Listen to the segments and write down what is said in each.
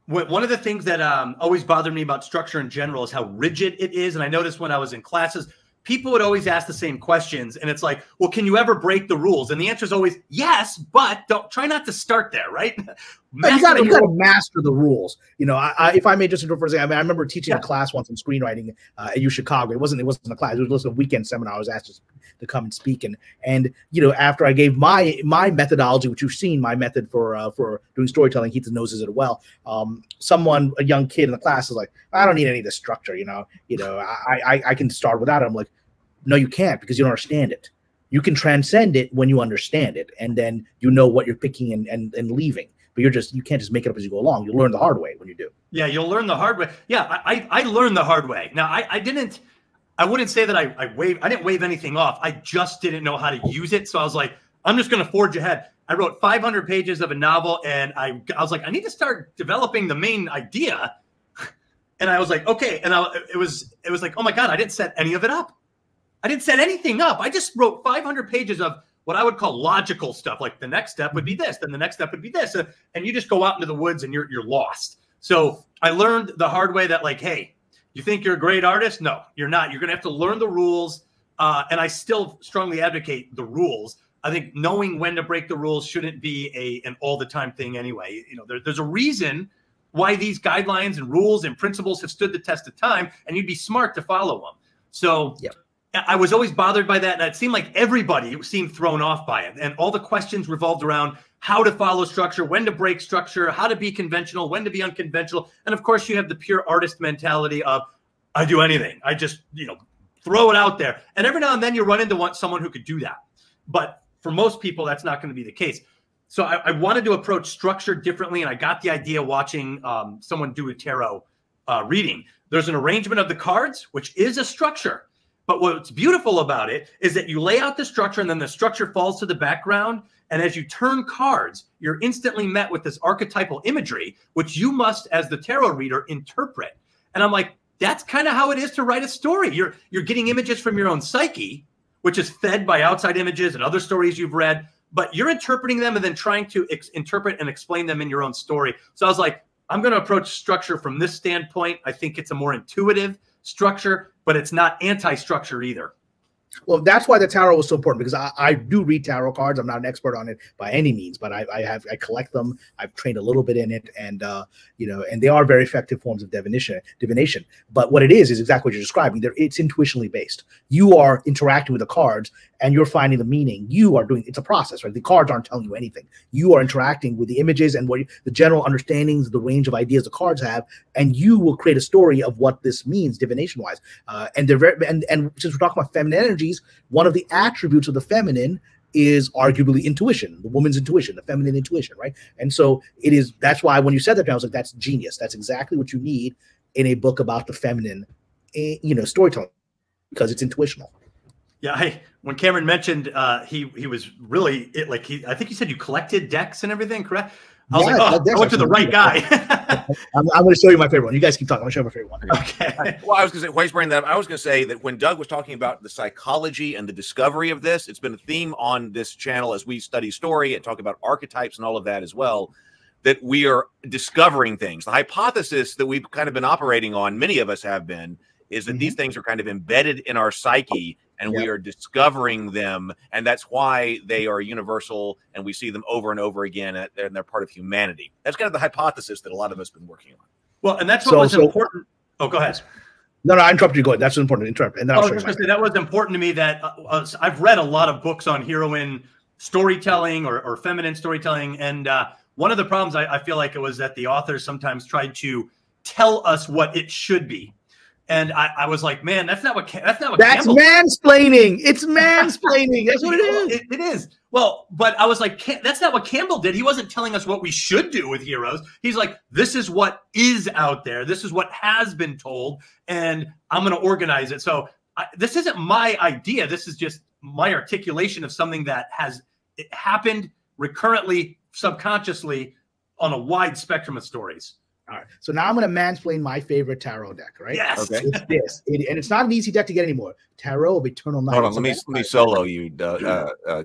One of the things that always bothered me about structure in general is how rigid it is. And I noticed when I was in classes, people would always ask the same questions. And it's like, well, can you ever break the rules? And the answer is always yes, but try not to start there, right? You got to master the rules. You know, if I may just interrupt for a second, I remember teaching a class once on screenwriting at U Chicago. It wasn't a class. It was a weekend seminar. I was asked to come and speak. And you know, after I gave my methodology, which you've seen, my method for doing storytelling, Heath knows it well. A young kid in the class is like, I don't need any of this structure. I can start without it. I'm like, no, you can't, because you don't understand it. You can transcend it when you understand it, and then you know what you're picking and leaving. But you can't just make it up as you go along. You'll learn the hard way when you do. Yeah, you'll learn the hard way. Yeah, I learned the hard way. Now, I wouldn't say that I didn't wave anything off. I just didn't know how to use it. So I was like, I'm just going to forge ahead. I wrote 500 pages of a novel, and I was like, I need to start developing the main idea. And I was like, okay. And it was like, oh my God, I didn't set any of it up. I didn't set anything up. I just wrote 500 pages of what I would call logical stuff. Like the next step would be this, then the next step would be this. And you just go out into the woods and you're lost. So I learned the hard way that, like, hey, you think you're a great artist? No, you're not. You're going to have to learn the rules. And I still strongly advocate the rules. I think knowing when to break the rules shouldn't be an all the time thing anyway. You know, there's a reason why these guidelines and rules and principles have stood the test of time, and you'd be smart to follow them. So yep. I was always bothered by that. And it seemed like everybody seemed thrown off by it. And all the questions revolved around how to follow structure, when to break structure, how to be conventional, when to be unconventional. And of course, you have the pure artist mentality of, I do anything. I just, throw it out there. And every now and then you run into someone who could do that. But for most people, that's not going to be the case. So I wanted to approach structure differently. And I got the idea watching someone do a tarot reading. There's an arrangement of the cards, which is a structure. But what's beautiful about it is that you lay out the structure, and then the structure falls to the background. And as you turn cards, you're instantly met with this archetypal imagery, which you must, as the tarot reader, interpret. And I'm like, that's kind of how it is to write a story. You're getting images from your own psyche, which is fed by outside images and other stories you've read, but you're interpreting them and then trying to interpret and explain them in your own story. So I was like, I'm going to approach structure from this standpoint. I think it's a more intuitive structure, but it's not anti-structure either. Well, that's why the tarot was so important, because I do read tarot cards. I'm not an expert on it by any means, but I collect them. I've trained a little bit in it, and and they are very effective forms of divination. But what it is exactly what you're describing. It's intuitionally based. You are interacting with the cards, and you're finding the meaning. You are doing. It's a process, right? The cards aren't telling you anything. You are interacting with the images and the general understandings, the range of ideas the cards have, and you will create a story of what this means divination-wise. And they're very and since we're talking about feminine energies, one of the attributes of the feminine is arguably intuition, the woman's intuition, the feminine intuition, right? And so that's why when you said that, I was like, that's genius. That's exactly what you need in a book about the feminine, storytelling, because it's intuitional. Yeah, when Cameron mentioned he was really I think you said you collected decks and everything, correct? I was like, I went to the right guy. I'm going to show you my favorite one. You guys keep talking. I'm going to show you my favorite one. Okay. Well, I was going to say, while he's bringing that up, I was going to say that when Doug was talking about the psychology and the discovery of this, it's been a theme on this channel as we study story and talk about archetypes and all of that as well, that we are discovering things. The hypothesis that we've kind of been operating on, many of us have been, is that these things are kind of embedded in our psyche, and we are discovering them, and that's why they are universal, and we see them over and over again, and they're part of humanity. That's kind of the hypothesis that a lot of us have been working on. Well, and that's what was important. Oh, go ahead. No, I interrupted you. Go ahead. That's important to interrupt. And then I'll show you. That was important to me. That I've read a lot of books on heroine storytelling or feminine storytelling, and one of the problems I feel like it was that the authors sometimes tried to tell us what it should be. And I was like, man, that's not what mansplaining. It's mansplaining. That's what it is. It is. Well, but I was like, that's not what Campbell did. He wasn't telling us what we should do with heroes. He's like, this is what is out there. This is what has been told, and I'm going to organize it. So this isn't my idea. This is just my articulation of something that happened recurrently, subconsciously, on a wide spectrum of stories. All right. So now I'm going to mansplain my favorite tarot deck, right? Yes. Okay. It's this. And it's not an easy deck to get anymore. Tarot of Eternal Night. Hold on, let me solo you,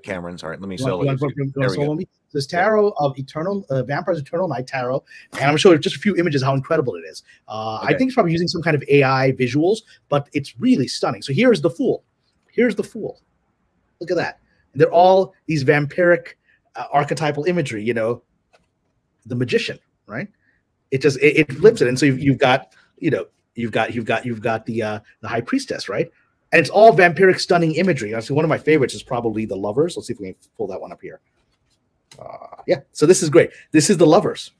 Cameron. Sorry, let me solo you. There we go. This Tarot of Eternal Vampire's Eternal Night Tarot, and I'm going to show you just a few images how incredible it is. I think it's probably using some kind of AI visuals, but it's really stunning. So here's the Fool. Here's the Fool. Look at that. And they're all these vampiric archetypal imagery. You know, the Magician, right? It flips it, and so you've got the High Priestess, right? And it's all vampiric, stunning imagery. Actually, one of my favorites is probably the Lovers. Let's see if we can pull that one up here. Yeah, so this is great. This is the Lovers.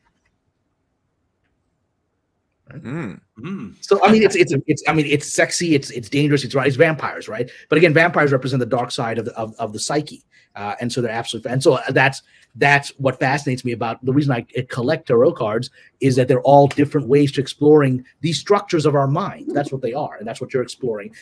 Right? So I mean, it's sexy, it's dangerous, it's vampires, right? But again, vampires represent the dark side of the psyche, and so they're absolutely. And so that's what fascinates me about the reason I collect tarot cards is that they're all different ways to exploring these structures of our mind. That's what they are, and that's what you're exploring.